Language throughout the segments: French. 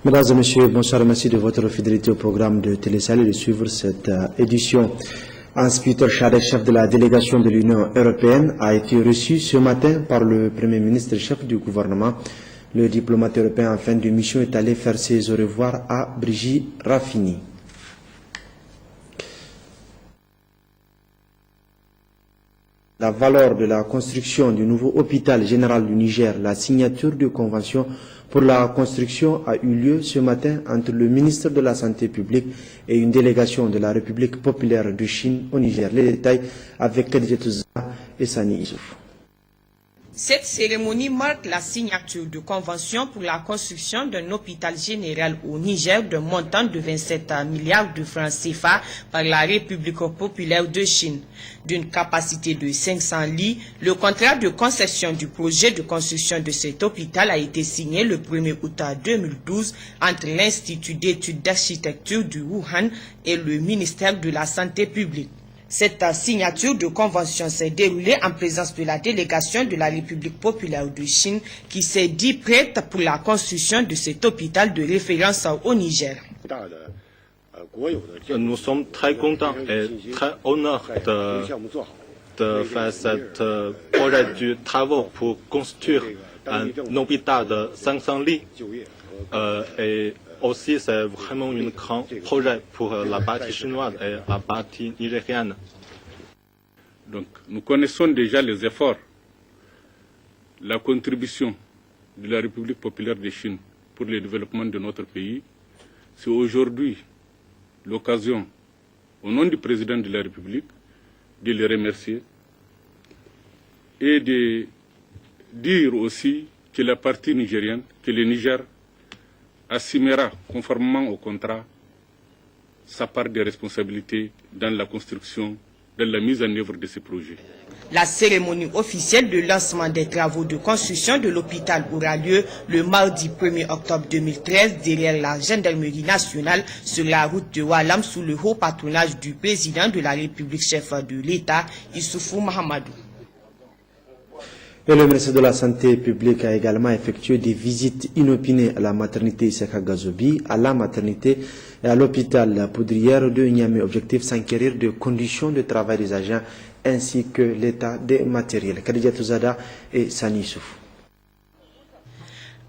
Mesdames et messieurs, bonsoir et merci de votre fidélité au programme de Télé Sahel et de suivre cette édition. Hans-Peter Schadek, chef de la délégation de l'Union européenne, a été reçu ce matin par le Premier ministre et chef du gouvernement. Le diplomate européen en fin de mission est allé faire ses au revoir à Brigitte Raffini. La valeur de la construction du nouveau hôpital général du Niger, la signature de convention pour la construction a eu lieu ce matin entre le ministre de la Santé publique et une délégation de la République populaire de Chine au Niger. Les détails avec Khadijatou Zahra et Sani Issouf. Cette cérémonie marque la signature de convention pour la construction d'un hôpital général au Niger d'un montant de 27 milliards de francs CFA par la République populaire de Chine. D'une capacité de 500 lits, le contrat de concession du projet de construction de cet hôpital a été signé le 1er août 2012 entre l'Institut d'études d'architecture du Wuhan et le ministère de la Santé publique. Cette signature de convention s'est déroulée en présence de la délégation de la République populaire de Chine qui s'est dit prête pour la construction de cet hôpital de référence au Niger. Nous sommes très contents et très honorés de faire ce projet de travaux pour construire un hôpital de 500 lits. Et aussi, c'est vraiment un grand projet pour la partie chinoise et la partie nigérienne. Donc, nous connaissons déjà les efforts, la contribution de la République populaire de Chine pour le développement de notre pays. C'est aujourd'hui l'occasion, au nom du président de la République, de les remercier et de dire aussi que la partie nigérienne, que le Niger, assumera, conformément au contrat, sa part de responsabilité dans la construction, dans la mise en œuvre de ces projets. La cérémonie officielle de lancement des travaux de construction de l'hôpital aura lieu le mardi 1er octobre 2013 derrière la gendarmerie nationale sur la route de Walam sous le haut patronage du président de la République chef de l'État, Issoufou Mahamadou. Et le ministre de la Santé publique a également effectué des visites inopinées à la maternité Isaka Gazobi, à la maternité et à l'hôpital Poudrière de Niamey. Objectif s'enquérir de conditions de travail des agents ainsi que l'état des matériels. Khadijatou Zahra et Sani Issouf.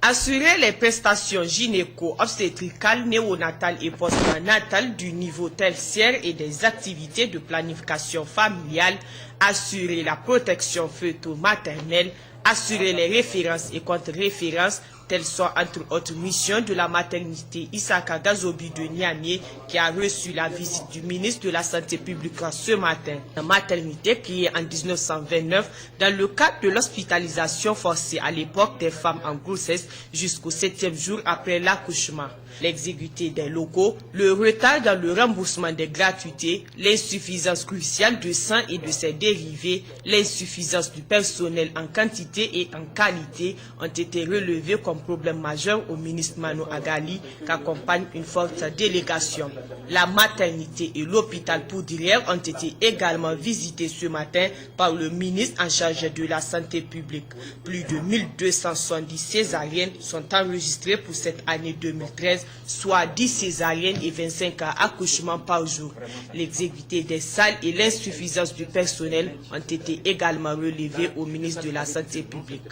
Assurer les prestations gynéco-obstétricales, néonatales et postnatales du niveau tertiaire et des activités de planification familiale, assurer la protection fœto-maternelle, assurer les références et contre-références, telles sont entre autres missions de la maternité Isaka Gazobi de Niamey qui a reçu la visite du ministre de la Santé publique ce matin. La maternité créée en 1929 dans le cadre de l'hospitalisation forcée à l'époque des femmes en grossesse jusqu'au 7e jour après l'accouchement. L'exiguïté des locaux, le retard dans le remboursement des gratuités, l'insuffisance cruciale de sang et de ses dérivés, l'insuffisance du personnel en quantité et en qualité ont été relevés comme problème majeur au ministre Mano Agali qu'accompagne une forte délégation. La maternité et l'hôpital Poudrière ont été également visités ce matin par le ministre en charge de la santé publique. Plus de 1270 césariennes sont enregistrées pour cette année 2013, soit 10 césariennes et 25 accouchements par jour. L'exiguïté des salles et l'insuffisance du personnel ont été également relevées au ministre de la santé publique.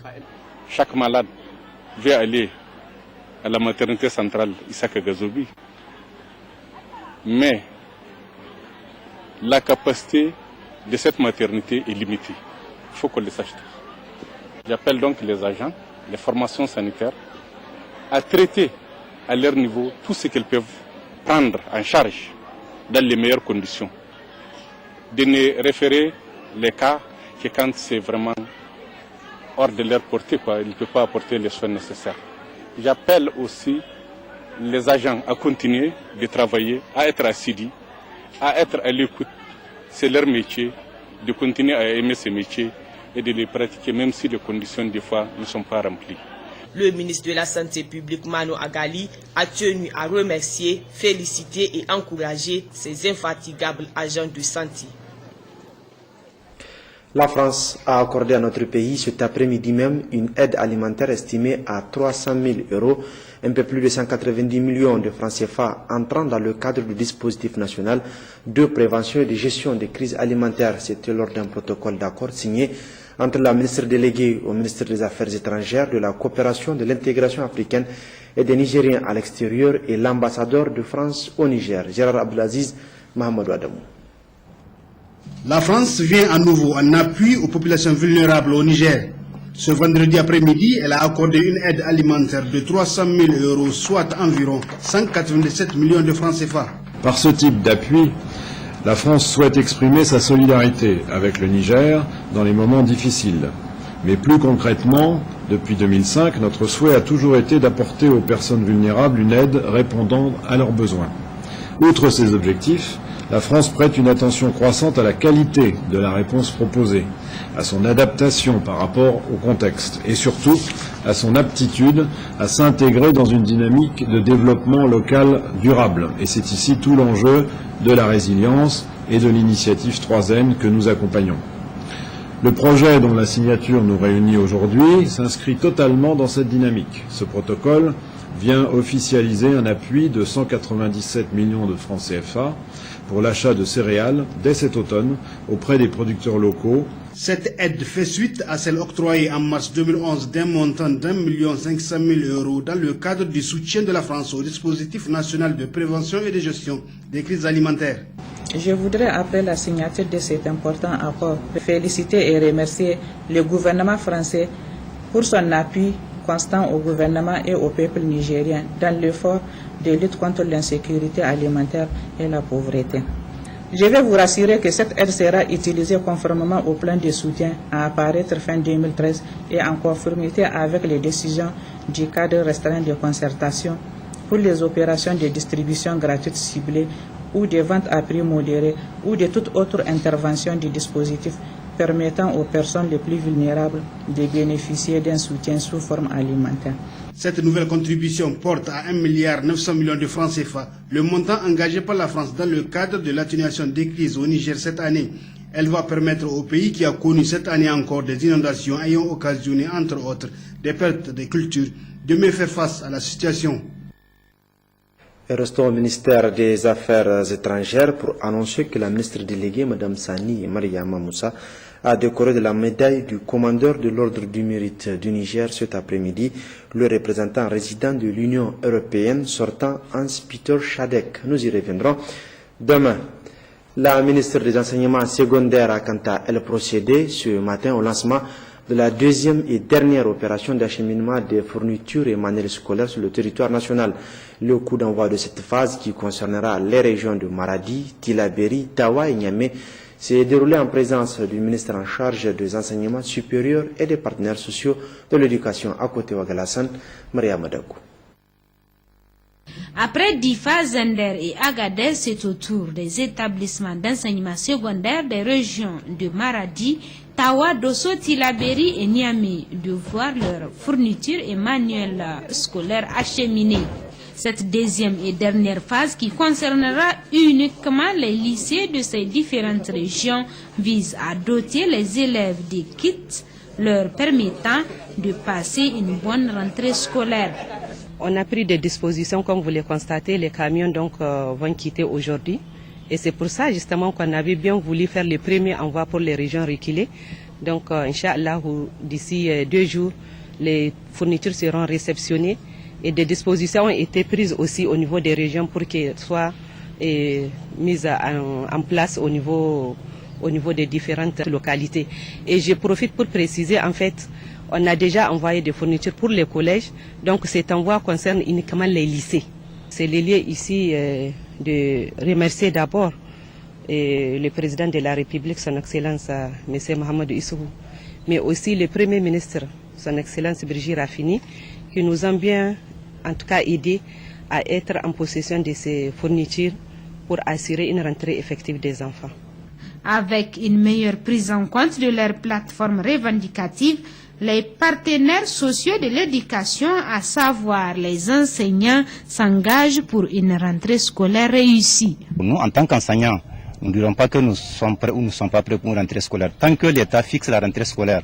Chaque malade veut aller à la maternité centrale Isaka Gazobi, mais la capacité de cette maternité est limitée. Il faut qu'on le sache. J'appelle donc les agents, les formations sanitaires, à traiter à leur niveau tout ce qu'ils peuvent prendre en charge dans les meilleures conditions. De ne référer les cas que quand c'est vraiment hors de leur portée, ils ne peuvent pas apporter les soins nécessaires. J'appelle aussi les agents à continuer de travailler, à être assidus, à être à l'écoute. C'est leur métier, de continuer à aimer ce métier et de les pratiquer, même si les conditions des fois ne sont pas remplies. Le ministre de la Santé publique Mano Agali a tenu à remercier, féliciter et encourager ses infatigables agents de santé. La France a accordé à notre pays cet après-midi même une aide alimentaire estimée à 300 000 euros un peu plus de 190 millions de francs CFA entrant dans le cadre du dispositif national de prévention et de gestion des crises alimentaires. C'était lors d'un protocole d'accord signé entre la ministre déléguée au ministre des Affaires étrangères, de la coopération, de l'intégration africaine et des Nigériens à l'extérieur et l'ambassadeur de France au Niger, Gérard Abdelaziz Mahamadou Adamou. La France vient à nouveau en appui aux populations vulnérables au Niger. Ce vendredi après-midi, elle a accordé une aide alimentaire de 300 000 €, soit environ 197 millions de francs CFA. Par ce type d'appui, la France souhaite exprimer sa solidarité avec le Niger dans les moments difficiles. Mais plus concrètement, depuis 2005, notre souhait a toujours été d'apporter aux personnes vulnérables une aide répondant à leurs besoins. Outre ces objectifs, la France prête une attention croissante à la qualité de la réponse proposée, à son adaptation par rapport au contexte et surtout à son aptitude à s'intégrer dans une dynamique de développement local durable. Et c'est ici tout l'enjeu de la résilience et de l'initiative 3N que nous accompagnons. Le projet dont la signature nous réunit aujourd'hui s'inscrit totalement dans cette dynamique. Ce protocole vient officialiser un appui de 197 millions de francs CFA pour l'achat de céréales dès cet automne auprès des producteurs locaux. Cette aide fait suite à celle octroyée en mars 2011 d'un montant d'1 500 000 € dans le cadre du soutien de la France au dispositif national de prévention et de gestion des crises alimentaires. Je voudrais, après la signature de cet important accord, féliciter et remercier le gouvernement français pour son appui constant au gouvernement et au peuple nigérien dans l'effort de lutte contre l'insécurité alimentaire et la pauvreté. Je vais vous rassurer que cette aide sera utilisée conformément au plan de soutien à apparaître fin 2013 et en conformité avec les décisions du cadre restreint de concertation pour les opérations de distribution gratuite ciblée ou de vente à prix modéré ou de toute autre intervention du dispositif permettant aux personnes les plus vulnérables de bénéficier d'un soutien sous forme alimentaire. Cette nouvelle contribution porte à 1,9 milliard de francs CFA le montant engagé par la France dans le cadre de l'atténuation des crises au Niger cette année. Elle va permettre au pays qui a connu cette année encore des inondations ayant occasionné, entre autres, des pertes de culture, de mieux faire face à la situation. Et restons au ministère des Affaires étrangères pour annoncer que la ministre déléguée, Mme Sani Mariama Moussa, a décoré de la médaille du commandeur de l'ordre du mérite du Niger cet après-midi le représentant résident de l'Union européenne sortant, Hans-Peter Schadek. Nous y reviendrons demain. La ministre des Enseignements secondaires a quant à elle procédé ce matin au lancement de la deuxième et dernière opération d'acheminement des fournitures et manuels scolaires sur le territoire national. Le coup d'envoi de cette phase, qui concernera les régions de Maradi, Tillabéri, Tawa et Niamey, s'est déroulé en présence du ministre en charge des enseignements supérieurs et des partenaires sociaux de l'éducation à côté Ouagalassan, Maria Madakou. Après Difa, Zender et Agadez, c'est au tour des établissements d'enseignement secondaire des régions de Maradi, Tawa, Dosso, Tillabéri et Niamey de voir leurs fournitures et manuels scolaires acheminés. Cette deuxième et dernière phase, qui concernera uniquement les lycées de ces différentes régions, vise à doter les élèves des kits leur permettant de passer une bonne rentrée scolaire. On a pris des dispositions, comme vous le constatez, les camions vont quitter aujourd'hui. Et c'est pour ça justement qu'on avait bien voulu faire le premier envoi pour les régions reculées. Donc, Inch'Allah, d'ici 2 jours, les fournitures seront réceptionnées. Et des dispositions ont été prises aussi au niveau des régions pour qu'elles soient mises en place au niveau des différentes localités. Et je profite pour préciser, en fait, on a déjà envoyé des fournitures pour les collèges, donc cet envoi concerne uniquement les lycées. C'est le lieu ici de remercier d'abord le président de la République, son Excellence M. Mohamed Issoufou, mais aussi le Premier ministre, son Excellence Brigitte Raffini, qui nous ont bien, en tout cas, aidés à être en possession de ces fournitures pour assurer une rentrée effective des enfants. Avec une meilleure prise en compte de leurs plateformes revendicatives, les partenaires sociaux de l'éducation, à savoir les enseignants, s'engagent pour une rentrée scolaire réussie. Nous, en tant qu'enseignants, nous ne dirons pas que nous sommes prêts ou nous ne sommes pas prêts pour une rentrée scolaire. Tant que l'État fixe la rentrée scolaire,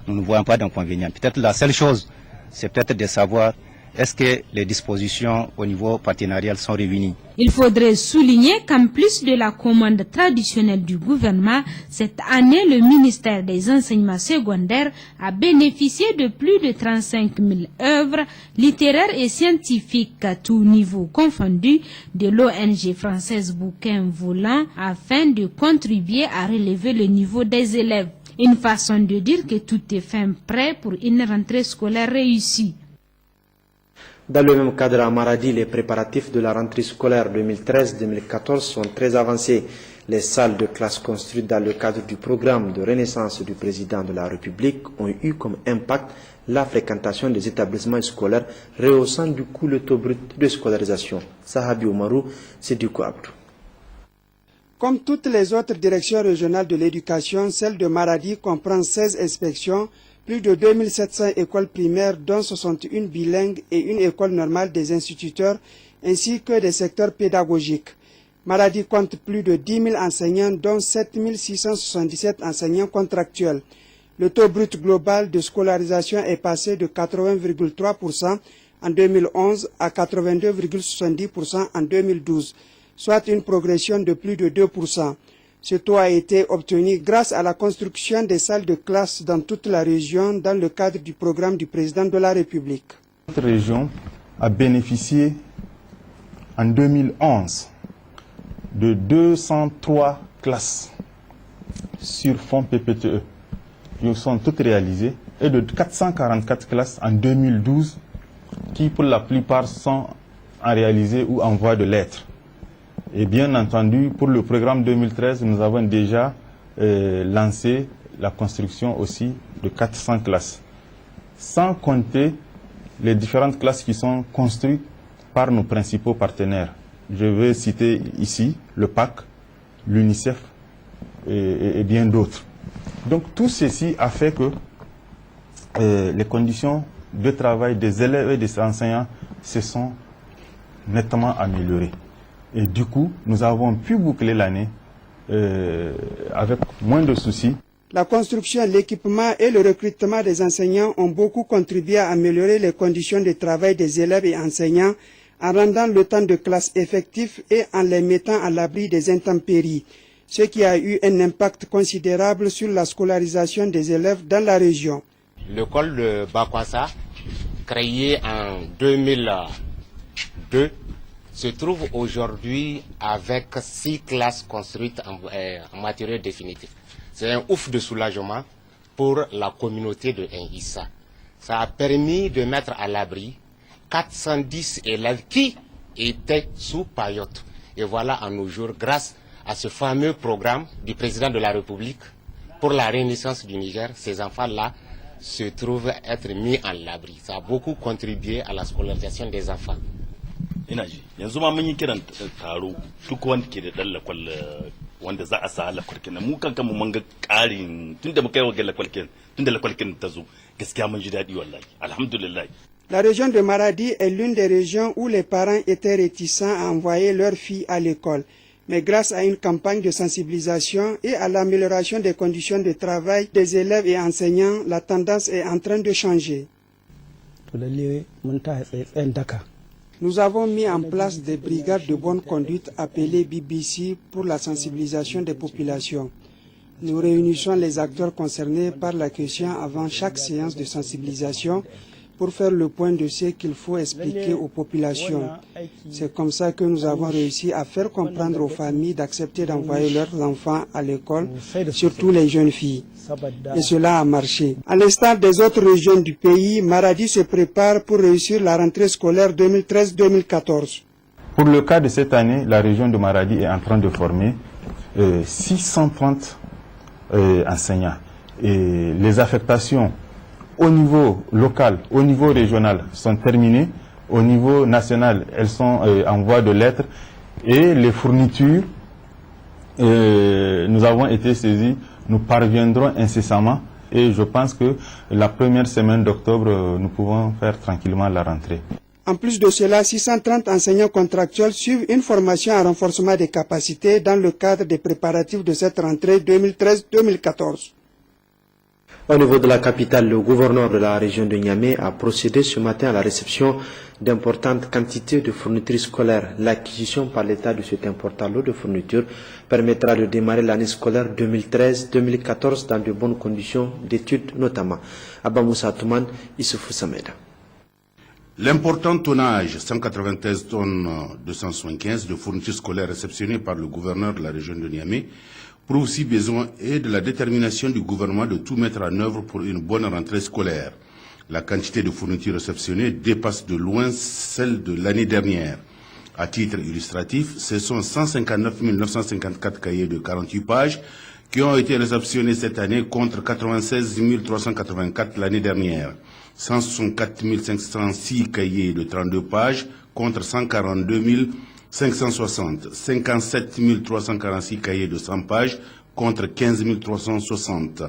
nous ne voyons pas d'inconvénient. Peut-être la seule chose, c'est peut-être de savoir est-ce que les dispositions au niveau partenarial sont réunies? Il faudrait souligner qu'en plus de la commande traditionnelle du gouvernement, cette année, le ministère des Enseignements secondaires a bénéficié de plus de 35 000 œuvres littéraires et scientifiques à tout niveau confondu de l'ONG française Bouquin Volant afin de contribuer à relever le niveau des élèves. Une façon de dire que tout est fin prêt pour une rentrée scolaire réussie. Dans le même cadre, à Maradi, les préparatifs de la rentrée scolaire 2013-2014 sont très avancés. Les salles de classe construites dans le cadre du programme de renaissance du président de la République ont eu comme impact la fréquentation des établissements scolaires, rehaussant du coup le taux brut de scolarisation. Sahabi Oumarou, Sédoukou Abdou. Comme toutes les autres directions régionales de l'éducation, celle de Maradi comprend 16 inspections, plus de 2700 écoles primaires, dont 61 bilingues et une école normale des instituteurs, ainsi que des secteurs pédagogiques. Maradi compte plus de 10 000 enseignants, dont 7 677 enseignants contractuels. Le taux brut global de scolarisation est passé de 80,3% en 2011 à 82,70% en 2012, soit une progression de plus de 2%. Ce taux a été obtenu grâce à la construction des salles de classe dans toute la région dans le cadre du programme du président de la République. Notre région a bénéficié en 2011 de 203 classes sur fonds PPTE qui sont toutes réalisées et de 444 classes en 2012 qui pour la plupart sont en réalisé ou en voie de l'être. Et bien entendu, pour le programme 2013, nous avons déjà lancé la construction aussi de 400 classes. Sans compter les différentes classes qui sont construites par nos principaux partenaires. Je vais citer ici le PAC, l'UNICEF et bien d'autres. Donc tout ceci a fait que les conditions de travail des élèves et des enseignants se sont nettement améliorées. Et du coup, nous avons pu boucler l'année avec moins de soucis. La construction, l'équipement et le recrutement des enseignants ont beaucoup contribué à améliorer les conditions de travail des élèves et enseignants en rendant le temps de classe effectif et en les mettant à l'abri des intempéries, ce qui a eu un impact considérable sur la scolarisation des élèves dans la région. L'école de Bakwassa, créée en 2002, se trouve aujourd'hui avec 6 classes construites en matériel définitif. C'est un ouf de soulagement pour la communauté de N'Issa. Ça a permis de mettre à l'abri 410 élèves qui étaient sous paillotte. Et voilà, à nos jours, grâce à ce fameux programme du président de la République pour la renaissance du Niger, ces enfants-là se trouvent être mis à l'abri. Ça a beaucoup contribué à la scolarisation des enfants. ina ji yanzu ma mun yi kiran taro duk wanda ke da dan lakwal wanda za a sa lakwalkin mu kanka mu mun ga ƙarin tunda muka yi wa lakwalkin tunda lakwalkin ta zo gaskiya mun ji daɗi wallahi alhamdulillah. La région de Maradi est l'une des régions où les parents étaient réticents à envoyer leurs filles à l'école. Mais grâce à une campagne de sensibilisation et à l'amélioration des conditions de travail des élèves et enseignants, la tendance est en train de changer. Nous avons mis en place des brigades de bonne conduite appelées BBC pour la sensibilisation des populations. Nous réunissons les acteurs concernés par la question avant chaque séance de sensibilisation pour faire le point de ce qu'il faut expliquer aux populations. C'est comme ça que nous avons réussi à faire comprendre aux familles d'accepter d'envoyer leurs enfants à l'école, surtout les jeunes filles. Et cela a marché. À l'instar des autres régions du pays, Maradi se prépare pour réussir la rentrée scolaire 2013-2014. Pour le cas de cette année, la région de Maradi est en train de former 630 enseignants. Et les affectations au niveau local, au niveau régional sont terminées. Au niveau national, elles sont en voie de l'être. Et les fournitures, nous avons été saisis. Nous parviendrons incessamment et je pense que la première semaine d'octobre, nous pouvons faire tranquillement la rentrée. En plus de cela, 630 enseignants contractuels suivent une formation en renforcement des capacités dans le cadre des préparatifs de cette rentrée 2013-2014. Au niveau de la capitale, le gouverneur de la région de Niamey a procédé ce matin à la réception d'importantes quantités de fournitures scolaires. L'acquisition par l'État de cet important lot de fournitures permettra de démarrer l'année scolaire 2013-2014 dans de bonnes conditions d'études notamment. Abba Moussa Touman, Issoufou Sameda. L'important tonnage, 193 tonnes 275 de fournitures scolaires réceptionnées par le gouverneur de la région de Niamey, prouve si besoin et de la détermination du gouvernement de tout mettre en œuvre pour une bonne rentrée scolaire. La quantité de fournitures réceptionnées dépasse de loin celle de l'année dernière. À titre illustratif, ce sont 159 954 cahiers de 48 pages qui ont été réceptionnés cette année contre 96 384 l'année dernière. 164 506 cahiers de 32 pages contre 142 560, 57 346 cahiers de 100 pages contre 15 360.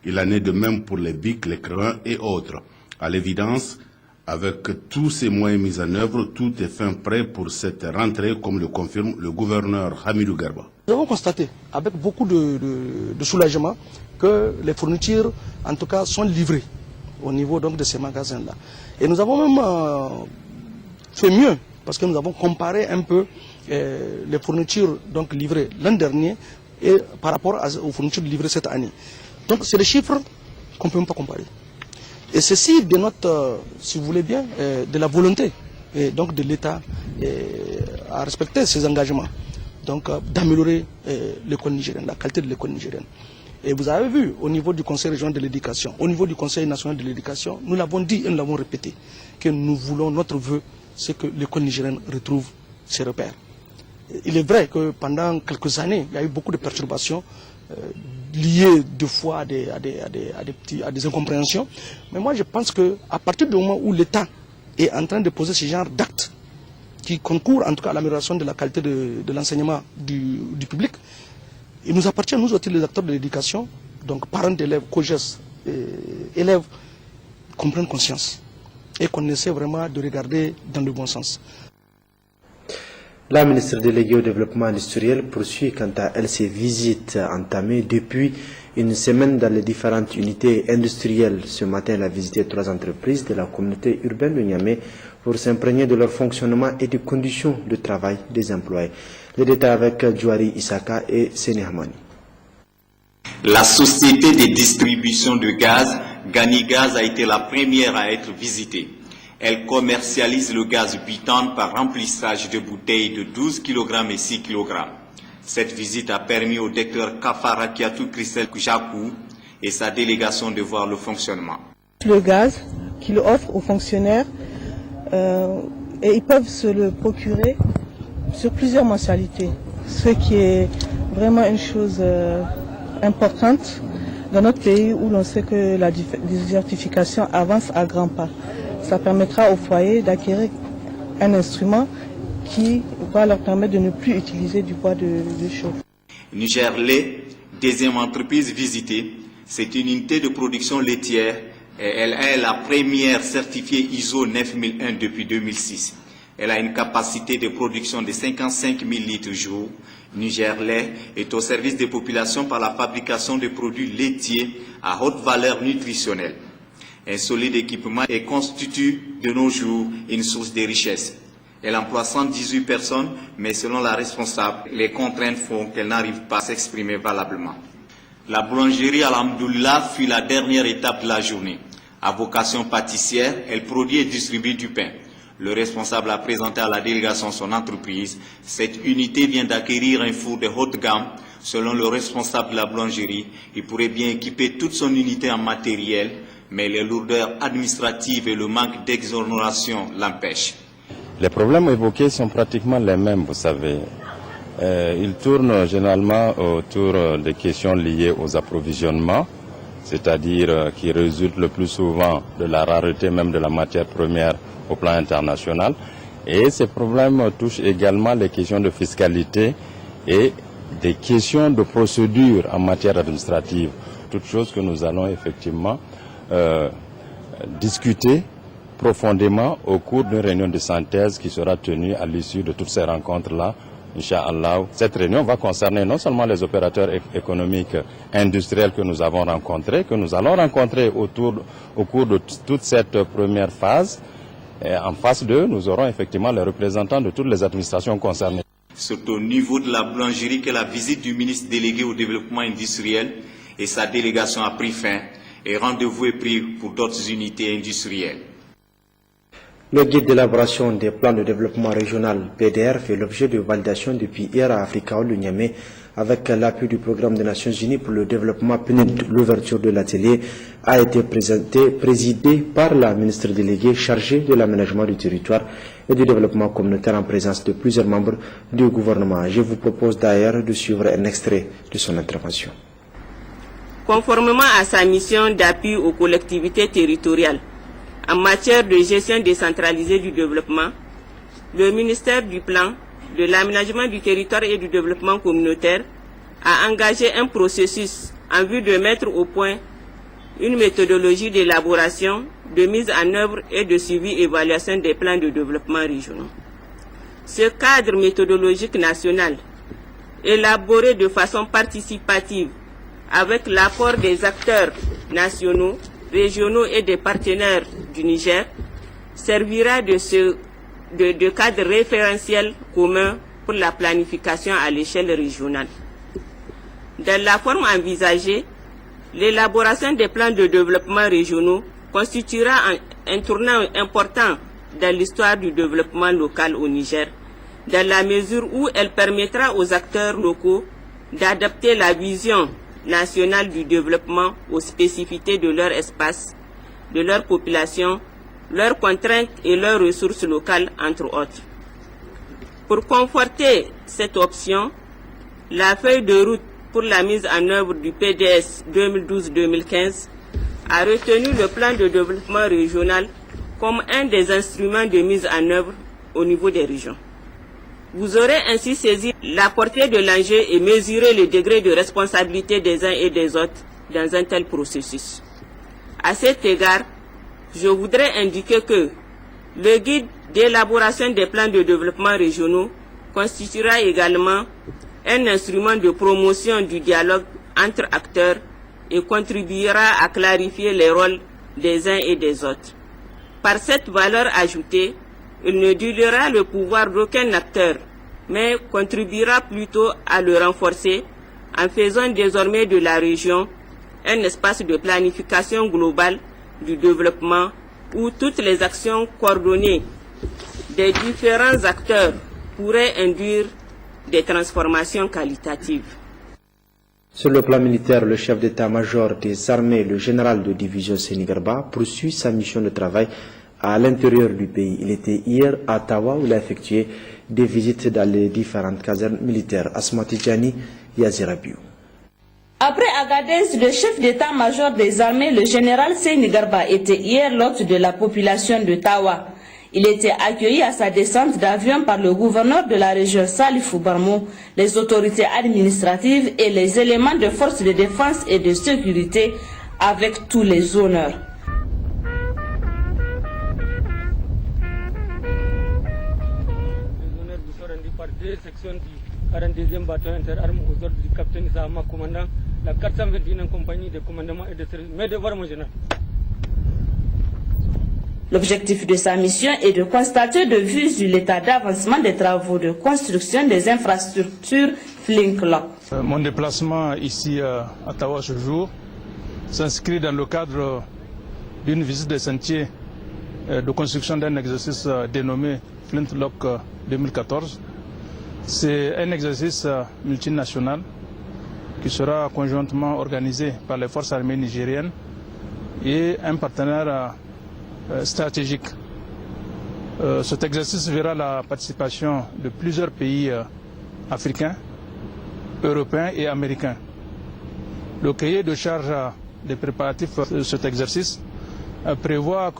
Il en est de même pour les bics, les crayons et autres. À l'évidence, avec tous ces moyens mis en œuvre, tout est fin prêt pour cette rentrée, comme le confirme le gouverneur Hamidou Garba. Nous avons constaté, avec beaucoup de soulagement, que les fournitures, en tout cas, sont livrées au niveau donc de ces magasins-là. Et nous avons même fait mieux, parce que nous avons comparé un peu les fournitures donc livrées l'an dernier et par rapport aux fournitures livrées cette année. Donc c'est des chiffres qu'on ne peut même pas comparer. Et ceci dénote, si vous voulez bien, de la volonté et donc de l'État à respecter ses engagements, donc d'améliorer l'école nigérienne, la qualité de l'école nigérienne. Et vous avez vu au niveau du Conseil régional de l'éducation, au niveau du Conseil national de l'éducation, nous l'avons dit et nous l'avons répété, que nous voulons, notre vœu, c'est que l'école nigérienne retrouve ses repères. Il est vrai que pendant quelques années, il y a eu beaucoup de perturbations liées deux fois à des incompréhensions. Mais moi, je pense qu'à partir du moment où l'État est en train de poser ce genre d'actes qui concourent en tout cas à l'amélioration de la qualité de l'enseignement du public, il nous appartient, nous aussi les acteurs de l'éducation, donc parents d'élèves, COGES, élèves, qu'on prenne conscience et qu'on essaie vraiment de regarder dans le bon sens. La ministre déléguée au développement industriel poursuit quant à elle ses visites entamées depuis une semaine dans les différentes unités industrielles. Ce matin, elle a visité 3 entreprises de la communauté urbaine de Niamey pour s'imprégner de leur fonctionnement et des conditions de travail des employés. Les détails avec Djouari Isaka et Séné Hamani. La société de distribution de gaz, Ganigaz, a été la première à être visitée. Elle commercialise le gaz butane par remplissage de bouteilles de 12 kg et 6 kg. Cette visite a permis au docteur Kafara Kiatou Christel Koujakou et sa délégation de voir le fonctionnement. Le gaz qu'il offre aux fonctionnaires, et ils peuvent se le procurer sur plusieurs mensualités, ce qui est vraiment une chose importante dans notre pays où l'on sait que la désertification avance à grands pas. Ça permettra aux foyers d'acquérir un instrument qui va leur permettre de ne plus utiliser du bois de chauffe. Niger-Lait, deuxième entreprise visitée, c'est une unité de production laitière et elle est la première certifiée ISO 9001 depuis 2006. Elle a une capacité de production de 55 000 litres jour. Niger-Lait est au service des populations par la fabrication de produits laitiers à haute valeur nutritionnelle. Un solide équipement et constitue de nos jours une source de richesse. Elle emploie 118 personnes, mais selon la responsable, les contraintes font qu'elle n'arrive pas à s'exprimer valablement. La boulangerie Al-Hamdoulillah fut la dernière étape de la journée. À vocation pâtissière, elle produit et distribue du pain. Le responsable a présenté à la délégation son entreprise. Cette unité vient d'acquérir un four de haute gamme. Selon le responsable de la boulangerie, il pourrait bien équiper toute son unité en matériel, mais les lourdeurs administratives et le manque d'exonération l'empêchent. Les problèmes évoqués sont pratiquement les mêmes, vous savez. Ils tournent généralement autour des questions liées aux approvisionnements, c'est-à-dire qui résultent le plus souvent de la rareté même de la matière première au plan international. Et ces problèmes touchent également les questions de fiscalité et des questions de procédure en matière administrative. Toutes choses que nous allons effectivement discuter profondément au cours d'une réunion de synthèse qui sera tenue à l'issue de toutes ces rencontres-là Inch'Allah, cette réunion va concerner non seulement les opérateurs économiques industriels que nous avons rencontrés, que nous allons rencontrer au cours de toute cette première phase. Et en face d'eux, nous aurons effectivement les représentants de toutes les administrations concernées. C'est au niveau de la boulangerie que la visite du ministre délégué au développement industriel et sa délégation a pris fin et rendez-vous est pris pour d'autres unités industrielles. Le guide d'élaboration des plans de développement régional PDR fait l'objet de validation depuis hier à Africa le Niamey avec l'appui du programme des Nations Unies pour le développement PNUD. L'ouverture de l'atelier a été présidée par la ministre déléguée chargée de l'aménagement du territoire et du développement communautaire en présence de plusieurs membres du gouvernement. Je vous propose d'ailleurs de suivre un extrait de son intervention. Conformément à sa mission d'appui aux collectivités territoriales, en matière de gestion décentralisée du développement, le ministère du Plan, de l'Aménagement du territoire et du développement communautaire a engagé un processus en vue de mettre au point une méthodologie d'élaboration, de mise en œuvre et de suivi et évaluation des plans de développement régionaux. Ce cadre méthodologique national, élaboré de façon participative avec l'apport des acteurs nationaux, régionaux et des partenaires du Niger, servira de cadre référentiel commun pour la planification à l'échelle régionale. Dans la forme envisagée, l'élaboration des plans de développement régionaux constituera un tournant important dans l'histoire du développement local au Niger, dans la mesure où elle permettra aux acteurs locaux d'adapter la vision nationale du développement aux spécificités de leur espace, de leur population, leurs contraintes et leurs ressources locales, entre autres. Pour conforter cette option, la feuille de route pour la mise en œuvre du PDS 2012-2015 a retenu le plan de développement régional comme un des instruments de mise en œuvre au niveau des régions. Vous aurez ainsi saisi la portée de l'enjeu et mesuré le degré de responsabilité des uns et des autres dans un tel processus. À cet égard, je voudrais indiquer que le guide d'élaboration des plans de développement régionaux constituera également un instrument de promotion du dialogue entre acteurs et contribuera à clarifier les rôles des uns et des autres. Par cette valeur ajoutée, il ne diluera le pouvoir d'aucun acteur, mais contribuera plutôt à le renforcer en faisant désormais de la région un espace de planification globale du développement où toutes les actions coordonnées des différents acteurs pourraient induire des transformations qualitatives. Sur le plan militaire, le chef d'état-major des armées, le général de division Seyni Garba, poursuit sa mission de travail à l'intérieur du pays. Il était hier à Tawa où il a effectué des visites dans les différentes casernes militaires. Asma Tidjani, Yazirabiou. Après Agadez, le chef d'état-major des armées, le général Seyni Garba, était hier l'hôte de la population de Tawa. Il était accueilli à sa descente d'avion par le gouverneur de la région Salifou Barmou, les autorités administratives et les éléments de forces de défense et de sécurité avec tous les honneurs. Section du 42e bataillon interarmes aux ordres du capitaine Zahama, commandant la 421e compagnie de commandement et de service. Mes devoirs, mon général. L'objectif de sa mission est de constater de visu l'état d'avancement des travaux de construction des infrastructures Flink-Lock. Mon déplacement ici à Tawa ce jour s'inscrit dans le cadre d'une visite des sentiers de construction d'un exercice dénommé Flint-Lock 2014. C'est un exercice multinational qui sera conjointement organisé par les forces armées nigériennes et un partenaire stratégique. Cet exercice verra la participation de plusieurs pays africains, européens et américains. Le cahier de charge des préparatifs de cet exercice prévoit que